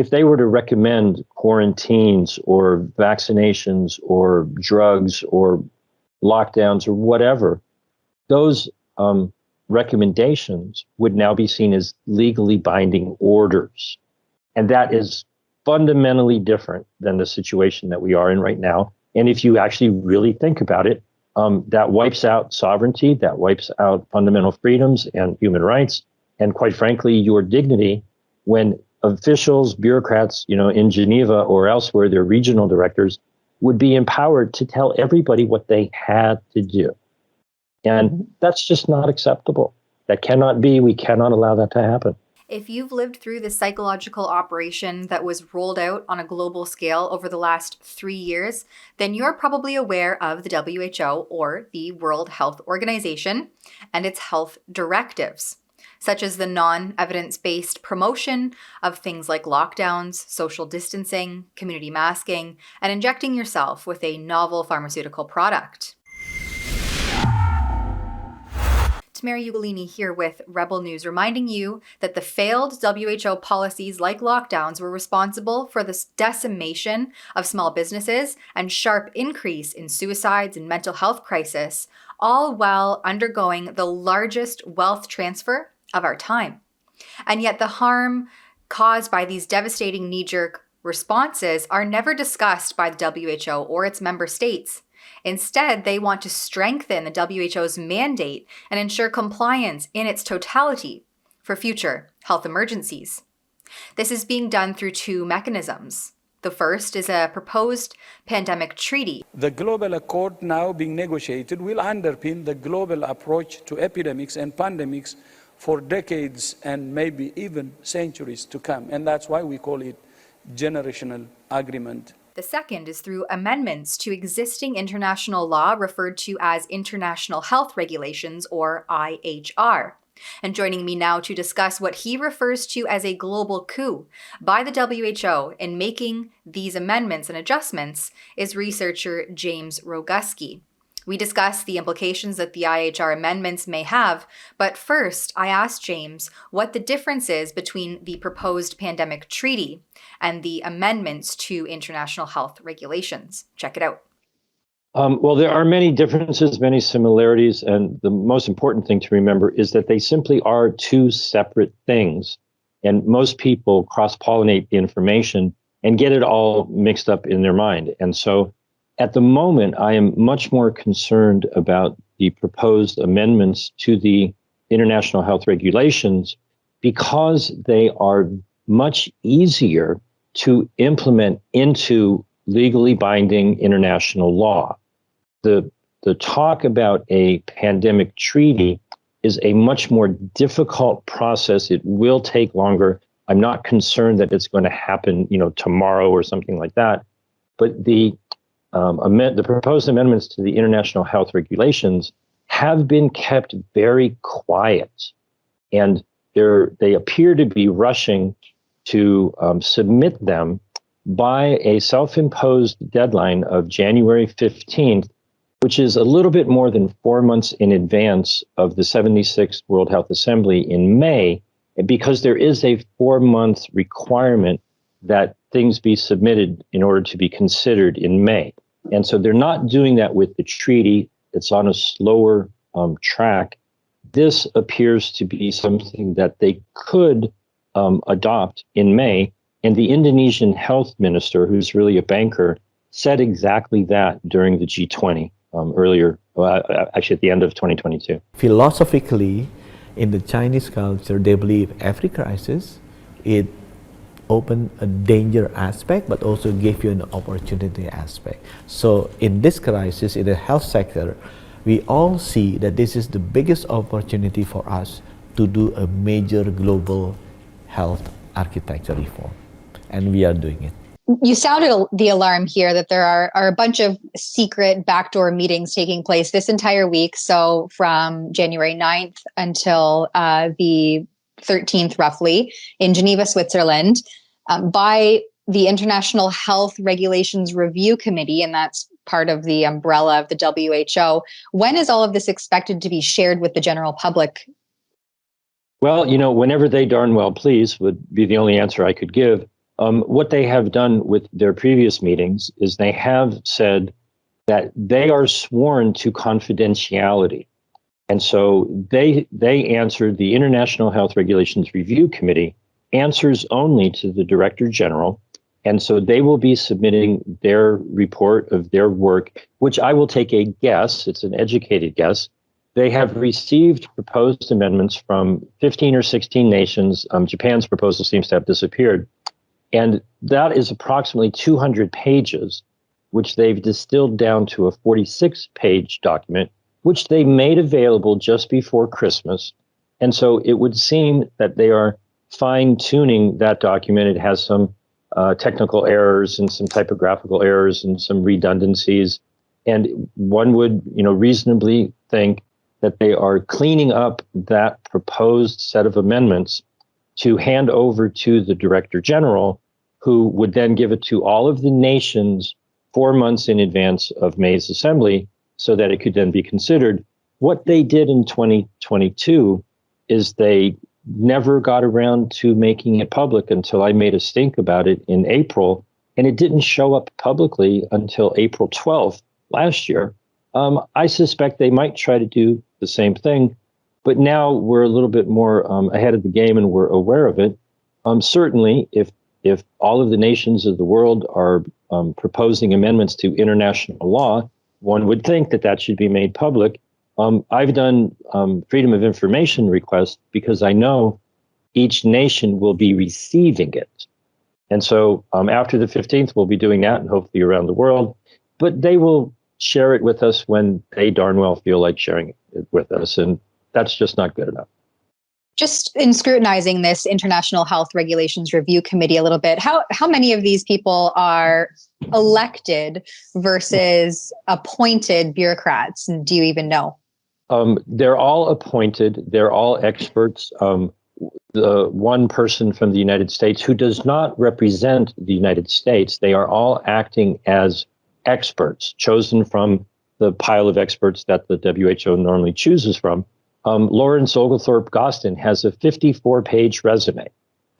if they were to recommend quarantines or vaccinations or drugs or lockdowns or whatever, those recommendations would now be seen as legally binding orders. And that is fundamentally different than the situation that we are in right now. And if you actually really think about it, that wipes out sovereignty, that wipes out fundamental freedoms and human rights, and quite frankly, your dignity when officials, bureaucrats, in Geneva or elsewhere, their regional directors, would be empowered to tell everybody what they had to do. And that's just not acceptable. That cannot be. We cannot allow that to happen. If you've lived through the psychological operation that was rolled out on a global scale over the last 3 years, then you're probably aware of the WHO, or the World Health Organization, and its health directives, such as the non-evidence-based promotion of things like lockdowns, social distancing, community masking, and injecting yourself with a novel pharmaceutical product. Mary Ugolini here with Rebel News, reminding you that the failed WHO policies like lockdowns were responsible for the decimation of small businesses and sharp increase in suicides and mental health crisis, all while undergoing the largest wealth transfer of our time. And yet the harm caused by these devastating knee-jerk responses are never discussed by the WHO or its member states. Instead, they want to strengthen the WHO's mandate and ensure compliance in its totality for future health emergencies. This is being done through two mechanisms. The first is a proposed pandemic treaty. The global accord now being negotiated will underpin the global approach to epidemics and pandemics for decades and maybe even centuries to come. And that's why we call it generational agreement. The second is through amendments to existing international law referred to as International Health Regulations, or IHR. And joining me now to discuss what he refers to as a global coup by the WHO in making these amendments and adjustments is researcher James Roguski. We discuss the implications that the IHR amendments may have, but first I asked James what the difference is between the proposed pandemic treaty and the amendments to international health regulations. Check it out. Well, there are many differences, many similarities, and the most important thing to remember is that they simply are two separate things. And most people cross-pollinate the information and get it all mixed up in their mind. And so at the moment, I am much more concerned about the proposed amendments to the international health regulations because they are much easier to implement into legally binding international law. The talk about a pandemic treaty is a much more difficult process. It will take longer. I'm not concerned that it's going to happen, tomorrow or something like that. But the proposed amendments to the international health regulations have been kept very quiet, and they appear to be rushing to submit them by a self-imposed deadline of January 15th, which is a little bit more than 4 months in advance of the 76th World Health Assembly in May, because there is a 4-month requirement that things be submitted in order to be considered in May. And so they're not doing that with the treaty. It's on a slower track. This appears to be something that they could adopt in May. And the Indonesian health minister, who's really a banker, said exactly that during the G20 earlier, actually at the end of 2022. Philosophically, in the Chinese culture, they believe every crisis, it open a danger aspect, but also give you an opportunity aspect. So in this crisis, in the health sector, we all see that this is the biggest opportunity for us to do a major global health architecture reform. And we are doing it. You sounded the alarm here that there are a bunch of secret backdoor meetings taking place this entire week. So from January 9th until the 13th, roughly, in Geneva, Switzerland, by the International Health Regulations Review Committee, and that's part of the umbrella of the WHO. When is all of this expected to be shared with the general public? Well, whenever they darn well please would be the only answer I could give. What they have done with their previous meetings is they have said that they are sworn to confidentiality. And so they answered, the International Health Regulations Review Committee answers only to the Director General. And so they will be submitting their report of their work, which I will take a guess, it's an educated guess. They have received proposed amendments from 15 or 16 nations. Japan's proposal seems to have disappeared. And that is approximately 200 pages, which they've distilled down to a 46-page document, which they made available just before Christmas. And so it would seem that they are fine-tuning that document. It has some technical errors and some typographical errors and some redundancies. And one would, reasonably think that they are cleaning up that proposed set of amendments to hand over to the Director General, who would then give it to all of the nations 4 months in advance of May's assembly so that it could then be considered. What they did in 2022 is they never got around to making it public until I made a stink about it in April, and it didn't show up publicly until April 12th last year. I suspect they might try to do the same thing, but now we're a little bit more ahead of the game and we're aware of it. Certainly, if all of the nations of the world are proposing amendments to international law, one would think that that should be made public. I've done freedom of information requests because I know each nation will be receiving it. And so after the 15th, we'll be doing that and hopefully around the world. But they will share it with us when they darn well feel like sharing it with us. And that's just not good enough. Just in scrutinizing this International Health Regulations Review Committee a little bit, how many of these people are elected versus appointed bureaucrats? Do you even know? They're all appointed. They're all experts. The one person from the United States who does not represent the United States, they are all acting as experts chosen from the pile of experts that the WHO normally chooses from. Lawrence Oglethorpe Gostin has a 54-page resume.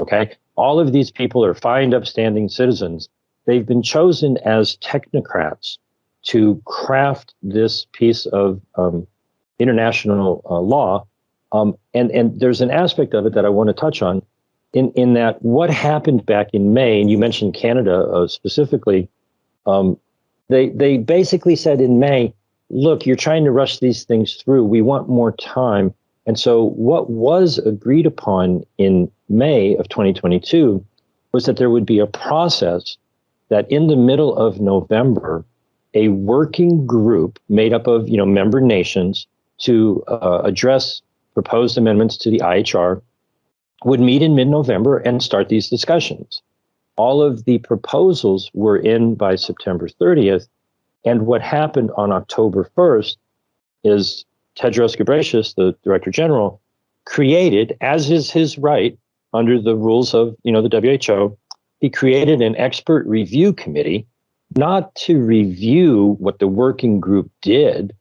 Okay, all of these people are fine, upstanding citizens. They've been chosen as technocrats to craft this piece of international law. And there's an aspect of it that I want to touch on in that what happened back in May, and you mentioned Canada specifically, they basically said in May, look, you're trying to rush these things through. We want more time. And so what was agreed upon in May of 2022 was that there would be a process that in the middle of November, a working group made up of member nations to address proposed amendments to the IHR would meet in mid-November and start these discussions. All of the proposals were in by September 30th. And what happened on October 1st is Tedros Ghebreyesus, the Director General, created, as is his right under the rules of the WHO, he created an expert review committee, not to review what the working group did,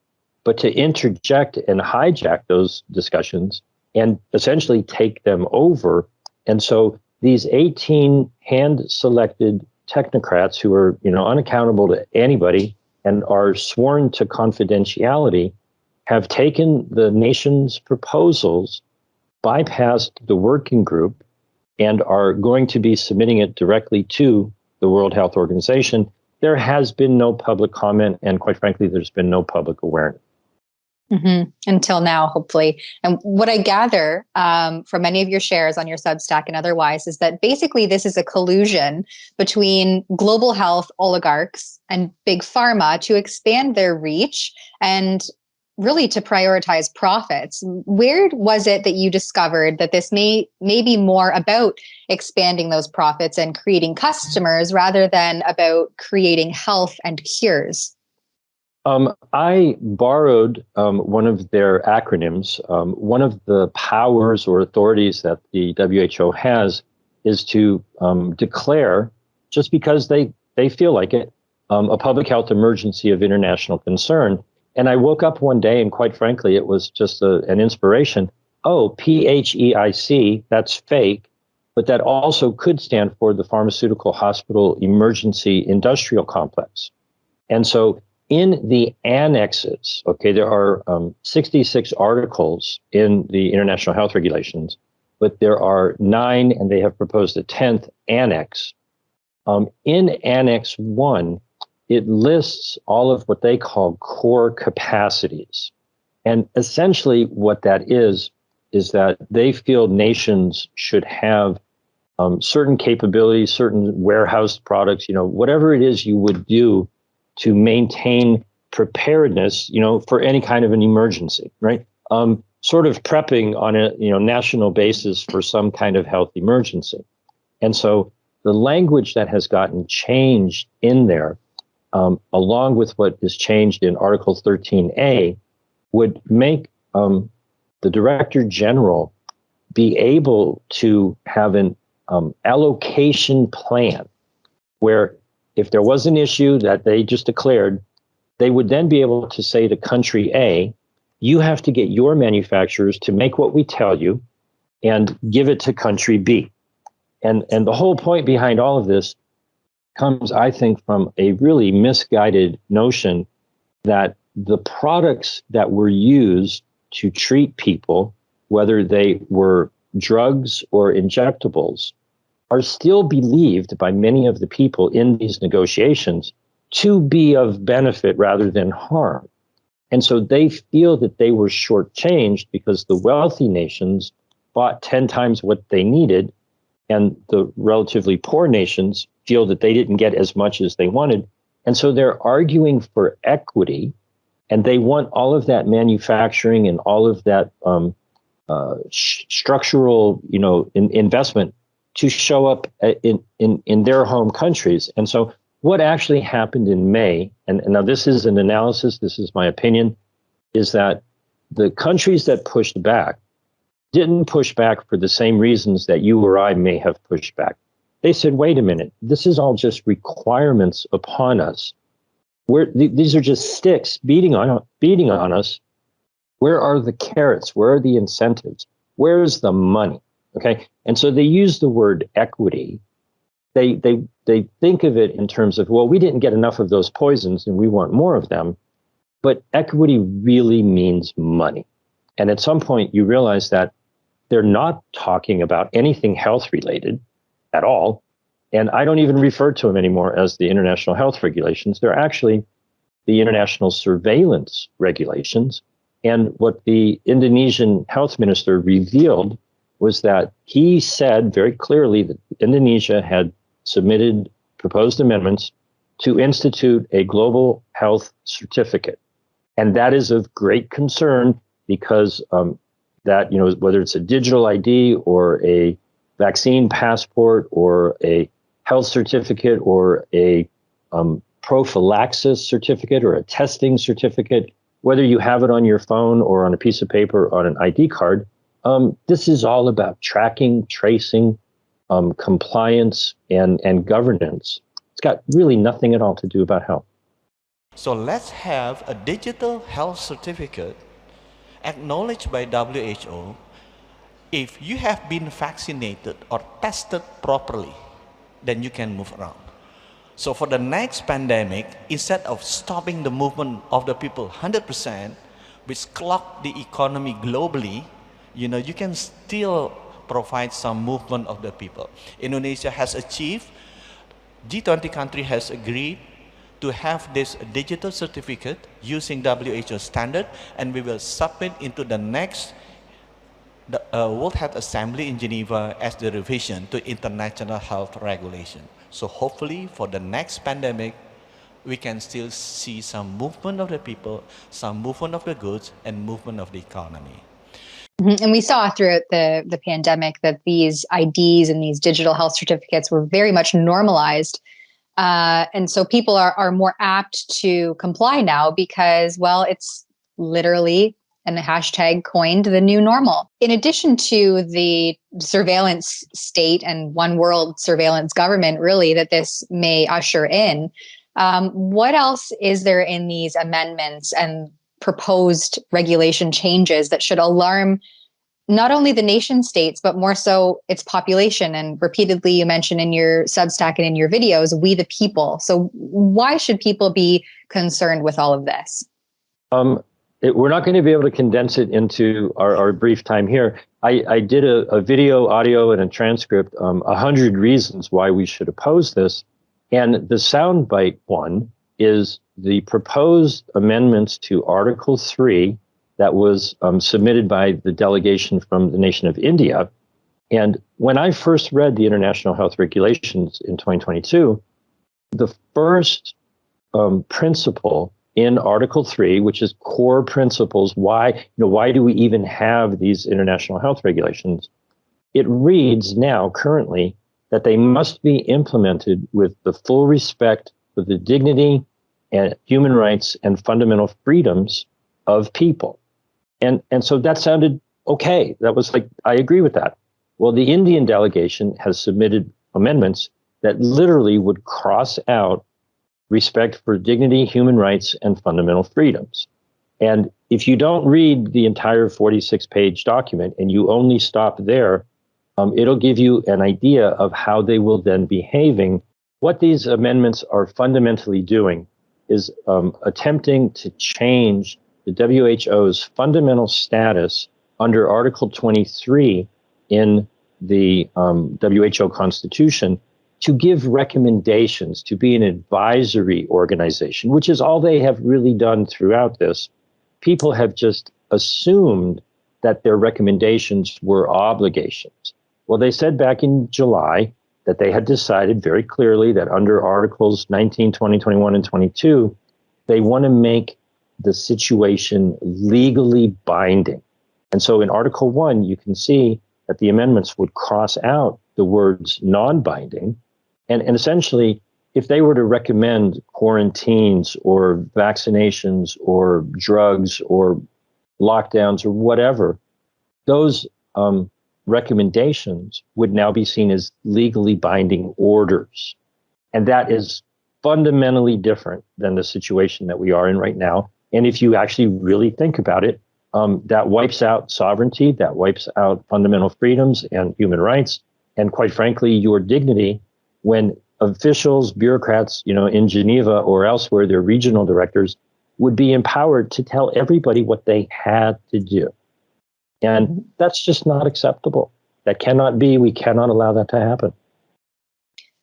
but to interject and hijack those discussions and essentially take them over. And so these 18 hand-selected technocrats who are unaccountable to anybody and are sworn to confidentiality have taken the nation's proposals, bypassed the working group, and are going to be submitting it directly to the World Health Organization. There has been no public comment, and quite frankly, there's been no public awareness. Mm-hmm. Until now, hopefully. And what I gather from many of your shares on your Substack and otherwise is that basically this is a collusion between global health oligarchs and big pharma to expand their reach and really to prioritize profits. Where was it that you discovered that this may be more about expanding those profits and creating customers rather than about creating health and cures? I borrowed one of their acronyms. One of the powers or authorities that the WHO has is to declare, just because they feel like it, a public health emergency of international concern. And I woke up one day, and quite frankly, it was just an inspiration. Oh, PHEIC, that's fake. but that also could stand for the Pharmaceutical Hospital Emergency Industrial Complex. And so in the annexes, okay, there are 66 articles in the International Health Regulations, but there are 9, and they have proposed a 10th annex. In Annex 1, it lists all of what they call core capacities. And essentially what that is that they feel nations should have certain capabilities, certain warehouse products, whatever it is you would do to maintain preparedness, for any kind of an emergency, right? Sort of prepping on a national basis for some kind of health emergency. And so the language that has gotten changed in there, along with what is changed in Article 13A, would make the Director General be able to have an allocation plan where if there was an issue that they just declared, they would then be able to say to country A, you have to get your manufacturers to make what we tell you and give it to country B. And the whole point behind all of this comes, I think, from a really misguided notion that the products that were used to treat people, whether they were drugs or injectables, are still believed by many of the people in these negotiations to be of benefit rather than harm. And so they feel that they were shortchanged because the wealthy nations bought 10 times what they needed, and the relatively poor nations feel that they didn't get as much as they wanted. And so they're arguing for equity, and they want all of that manufacturing and all of that structural, investment to show up in their home countries. And so what actually happened in May, and now this is an analysis, this is my opinion, is that the countries that pushed back didn't push back for the same reasons that you or I may have pushed back. They said, wait a minute, this is all just requirements upon us. These are just sticks beating on us. Where are the carrots? Where are the incentives? Where is the money? Okay, and so they use the word equity. They think of it in terms of, well, we didn't get enough of those poisons and we want more of them. But equity really means money. And at some point you realize that they're not talking about anything health related at all. And I don't even refer to them anymore as the International Health Regulations. They're actually the International Surveillance Regulations. And what the Indonesian health minister revealed was that he said very clearly that Indonesia had submitted proposed amendments to institute a global health certificate. And that is of great concern because that, whether it's a digital ID or a vaccine passport or a health certificate or a prophylaxis certificate or a testing certificate, whether you have it on your phone or on a piece of paper or on an ID card, this is all about tracking, tracing, compliance, and governance. It's got really nothing at all to do about health. So let's have a digital health certificate acknowledged by WHO. If you have been vaccinated or tested properly, then you can move around. So for the next pandemic, instead of stopping the movement of the people 100%, which clogged the economy globally, you can still provide some movement of the people. Indonesia has achieved, G20 country has agreed to have this digital certificate using WHO standard, and we will submit into the next World Health Assembly in Geneva as the revision to international health regulation. So hopefully for the next pandemic, we can still see some movement of the people, some movement of the goods, and movement of the economy. And we saw throughout the pandemic that these IDs and these digital health certificates were very much normalized. And so people are more apt to comply now because, well, it's literally, and the hashtag coined, the new normal. In addition to the surveillance state and one world surveillance government, really, that this may usher in, what else is there in these amendments and proposed regulation changes that should alarm not only the nation states, but more so its population. And repeatedly, you mentioned in your Substack and in your videos, we the people. So why should people be concerned with all of this? We're not going to be able to condense it into our brief time here. I did a video, audio, and a transcript, 100 reasons why we should oppose this. And the soundbite one is the proposed amendments to Article 3 that was submitted by the delegation from the nation of India. And when I first read the international health regulations in 2022, the first principle in Article 3, which is core principles, why do we even have these international health regulations? It reads now currently that they must be implemented with the full respect for the dignity and human rights and fundamental freedoms of people. And so that sounded okay. That was like, I agree with that. Well, the Indian delegation has submitted amendments that literally would cross out respect for dignity, human rights, and fundamental freedoms. And if you don't read the entire 46-page document and you only stop there, it'll give you an idea of how they will then be behaving. What these amendments are fundamentally doing is attempting to change the WHO's fundamental status under Article 23 in the WHO Constitution to give recommendations, to be an advisory organization, which is all they have really done throughout this. People have just assumed that their recommendations were obligations. Well, they said back in July that they had decided very clearly that under Articles 19, 20, 21, and 22, they want to make the situation legally binding. And so in Article 1, you can see that the amendments would cross out the words non-binding. And essentially, if they were to recommend quarantines or vaccinations or drugs or lockdowns or whatever, those recommendations would now be seen as legally binding orders. And that is fundamentally different than the situation that we are in right now. And if you actually really think about it, that wipes out sovereignty, that wipes out fundamental freedoms and human rights, and quite frankly, your dignity when officials, bureaucrats, in Geneva or elsewhere, their regional directors would be empowered to tell everybody what they had to do. And that's just not acceptable. That cannot be. We cannot allow that to happen.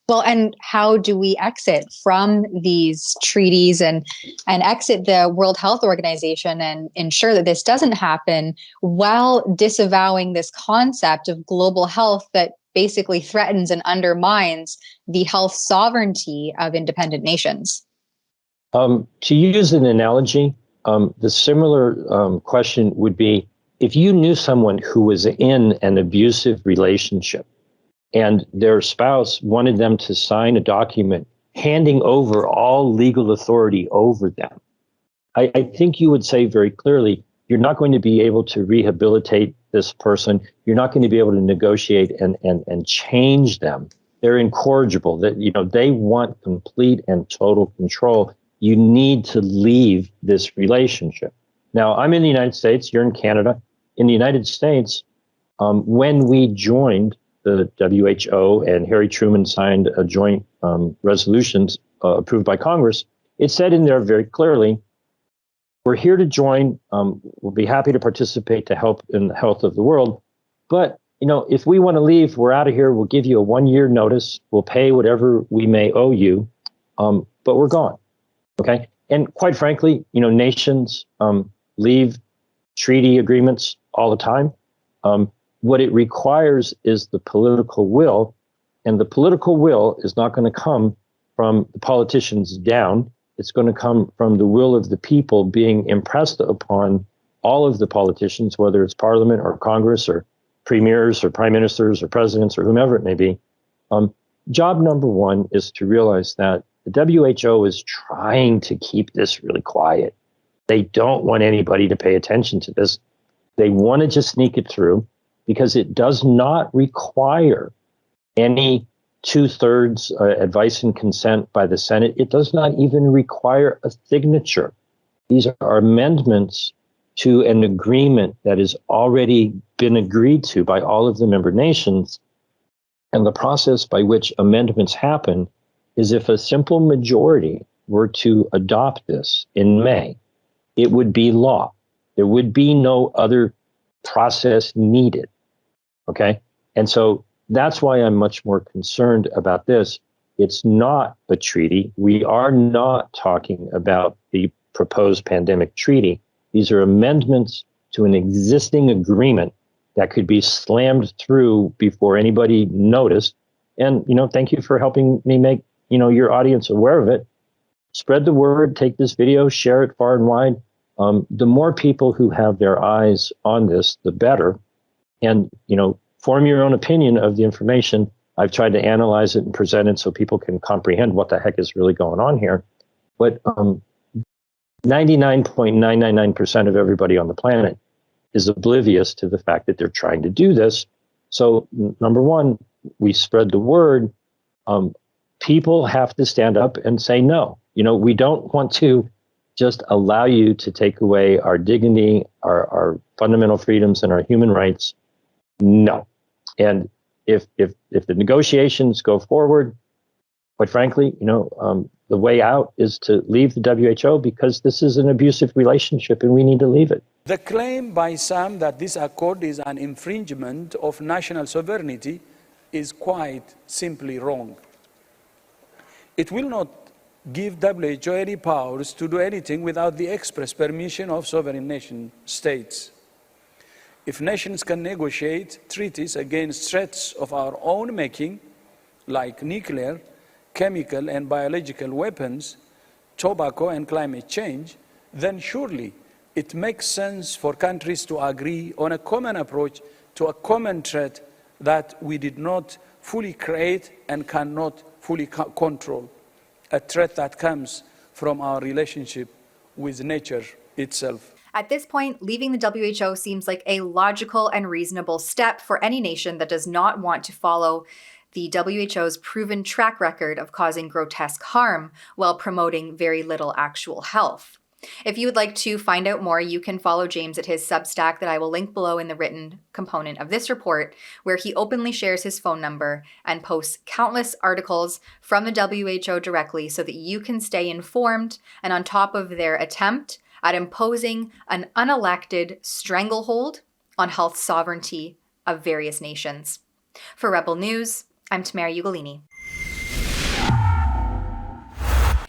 Well, and how do we exit from these treaties and exit the World Health Organization and ensure that this doesn't happen while disavowing this concept of global health that basically threatens and undermines the health sovereignty of independent nations? To use an analogy, the similar question would be, if you knew someone who was in an abusive relationship and their spouse wanted them to sign a document handing over all legal authority over them, I think you would say very clearly, you're not going to be able to rehabilitate this person. You're not going to be able to negotiate and change them. They're incorrigible. That they want complete and total control. You need to leave this relationship. Now, I'm in the United States. You're in Canada. In the United States, when we joined the WHO and Harry Truman signed a joint resolutions approved by Congress, it said in there very clearly, we're here to join. We'll be happy to participate to help in the health of the world. But, if we want to leave, we're out of here. We'll give you a 1-year notice. We'll pay whatever we may owe you, but we're gone. Okay. And quite frankly, nations leave treaty agreements all the time. What it requires is the political will, and the political will is not going to come from the politicians down. It's going to come from the will of the people being impressed upon all of the politicians, whether it's parliament or Congress or premiers or prime ministers or presidents or whomever it may be. Job number one is to realize that the WHO is trying to keep this really quiet. They don't want anybody to pay attention to this. They want to just sneak it through because it does not require any 2/3 advice and consent by the Senate. It does not even require a signature. These are amendments to an agreement that has already been agreed to by all of the member nations. And the process by which amendments happen is if a simple majority were to adopt this in May, it would be law. There would be no other process needed. Okay. And so that's why I'm much more concerned about this. It's not a treaty. We are not talking about the proposed pandemic treaty. These are amendments to an existing agreement that could be slammed through before anybody noticed. And, thank you for helping me make, your audience aware of it. Spread the word, take this video, share it far and wide. The more people who have their eyes on this, the better. And, form your own opinion of the information. I've tried to analyze it and present it so people can comprehend what the heck is really going on here. But 99.999% of everybody on the planet is oblivious to the fact that they're trying to do this. So, number one, we spread the word. People have to stand up and say no. We don't want to just allow you to take away our dignity, our fundamental freedoms, and our human rights. No. And if the negotiations go forward, quite frankly, the way out is to leave the WHO because this is an abusive relationship and we need to leave it. The claim by some that this accord is an infringement of national sovereignty is quite simply wrong. It will not give WHO any powers to do anything without the express permission of sovereign nation states. If nations can negotiate treaties against threats of our own making, like nuclear, chemical and biological weapons, tobacco and climate change, then surely it makes sense for countries to agree on a common approach to a common threat that we did not fully create and cannot fully control, a threat that comes from our relationship with nature itself. At this point, leaving the WHO seems like a logical and reasonable step for any nation that does not want to follow the WHO's proven track record of causing grotesque harm while promoting very little actual health. If you would like to find out more, you can follow James at his Substack that I will link below in the written component of this report, where he openly shares his phone number and posts countless articles from the WHO directly so that you can stay informed and on top of their attempt at imposing an unelected stranglehold on health sovereignty of various nations. For Rebel News, I'm Tamara Ugolini.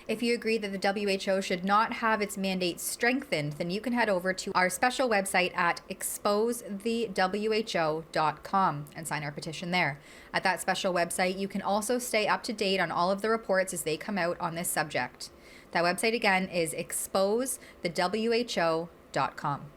If you agree that the WHO should not have its mandate strengthened, then you can head over to our special website at exposethewho.com and sign our petition there. At that special website, you can also stay up to date on all of the reports as they come out on this subject. That website again is exposethewho.com.